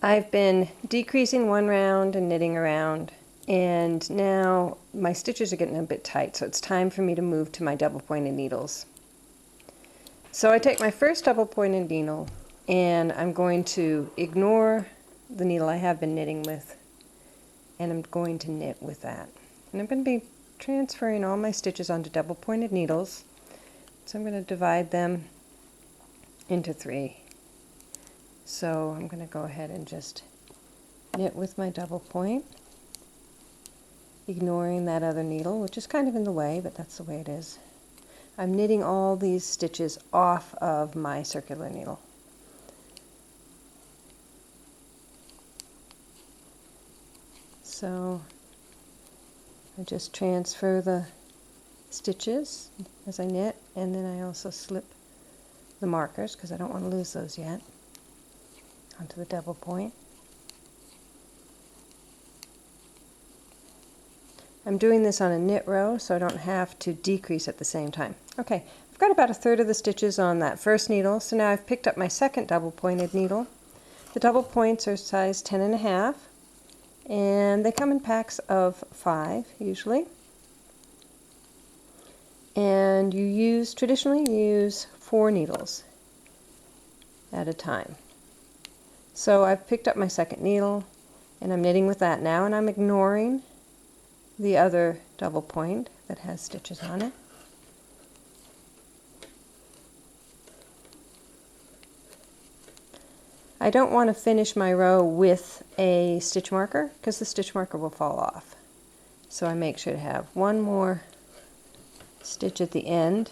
I've been decreasing one round and knitting around, and now my stitches are getting a bit tight, so it's time for me to move to my double pointed needles. So I take my first double pointed needle and I'm going to ignore the needle I have been knitting with, and I'm going to knit with that. And I'm going to be transferring all my stitches onto double pointed needles, so I'm going to divide them into 3. So I'm going to go ahead and just knit with my double point, ignoring that other needle, which is kind of in the way, but that's the way it is. I'm knitting all these stitches off of my circular needle. So I just transfer the stitches as I knit, and then I also slip the markers, because I don't want to lose those yet, onto the double point. I'm doing this on a knit row, so I don't have to decrease at the same time. Okay, I've got about 1/3 of the stitches on that first needle, so now I've picked up my second double pointed needle. The double points are size 10.5, and they come in packs of 5 usually. And traditionally you use 4 needles at a time. So I've picked up my second needle and I'm knitting with that now, and I'm ignoring the other double point that has stitches on it. I don't want to finish my row with a stitch marker, because the stitch marker will fall off. So I make sure to have one more stitch at the end.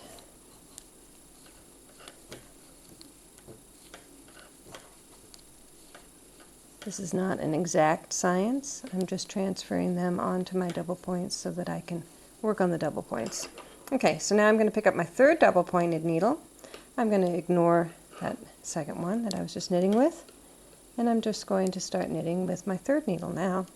This is not an exact science. I'm just transferring them onto my double points so that I can work on the double points. Okay, so now I'm going to pick up my third double pointed needle. I'm going to ignore that second one that I was just knitting with, and I'm just going to start knitting with my third needle now.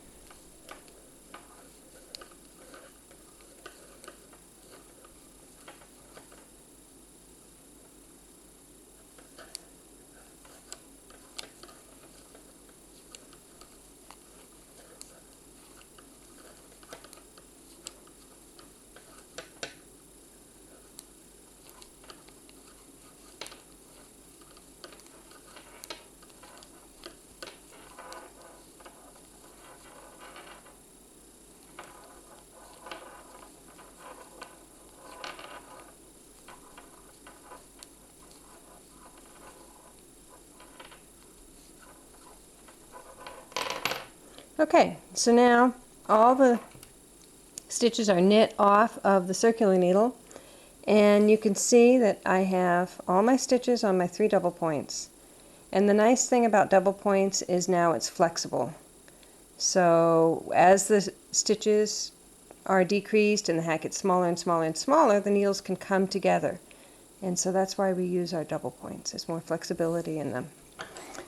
Okay, so now all the stitches are knit off of the circular needle, and you can see that I have all my stitches on my 3 double points. And the nice thing about double points is now it's flexible. So as the stitches are decreased and the hat gets smaller and smaller and smaller, the needles can come together. And so that's why we use our double points. There's more flexibility in them.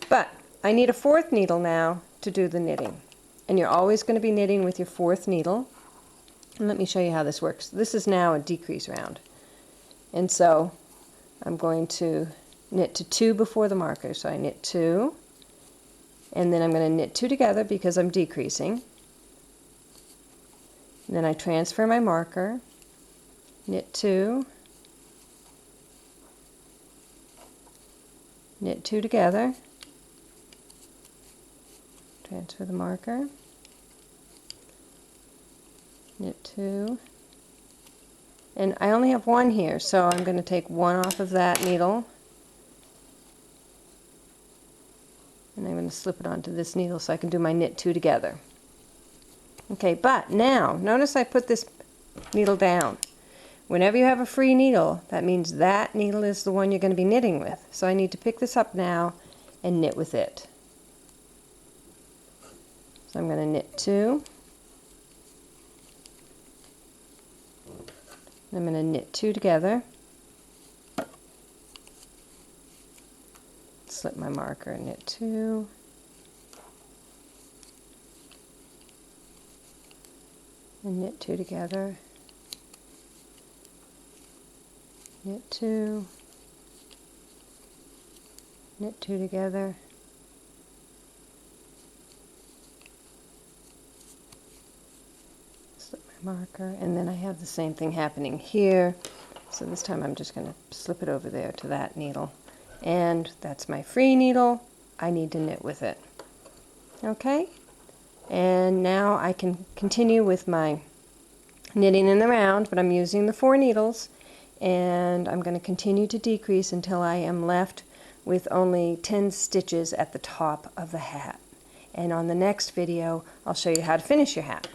But I need a 4th needle now to do the knitting. And you're always going to be knitting with your 4th needle. And let me show you how this works. This is now a decrease round. And so I'm going to knit to 2 before the marker. So I knit 2, and then I'm going to knit 2 together because I'm decreasing. And then I transfer my marker, knit 2, knit 2 together, transfer the marker, knit 2, and I only have 1 here, so I'm going to take 1 off of that needle, and I'm going to slip it onto this needle so I can do my knit 2 together. Okay, but now notice I put this needle down. Whenever you have a free needle, that means that needle is the one you're going to be knitting with. So I need to pick this up now and knit with it. So I'm going to knit 2. I'm going to knit 2 together. Slip my marker and knit 2. And knit 2 together. Knit 2. Knit 2 together. slip my marker, and then I have the same thing happening here. So this time I'm just going to slip it over there to that needle. And that's my free needle. I need to knit with it. Okay? And now I can continue with my knitting in the round, but I'm using the 4 needles, and I'm going to continue to decrease until I am left with only 10 stitches at the top of the hat. And on the next video, I'll show you how to finish your hat.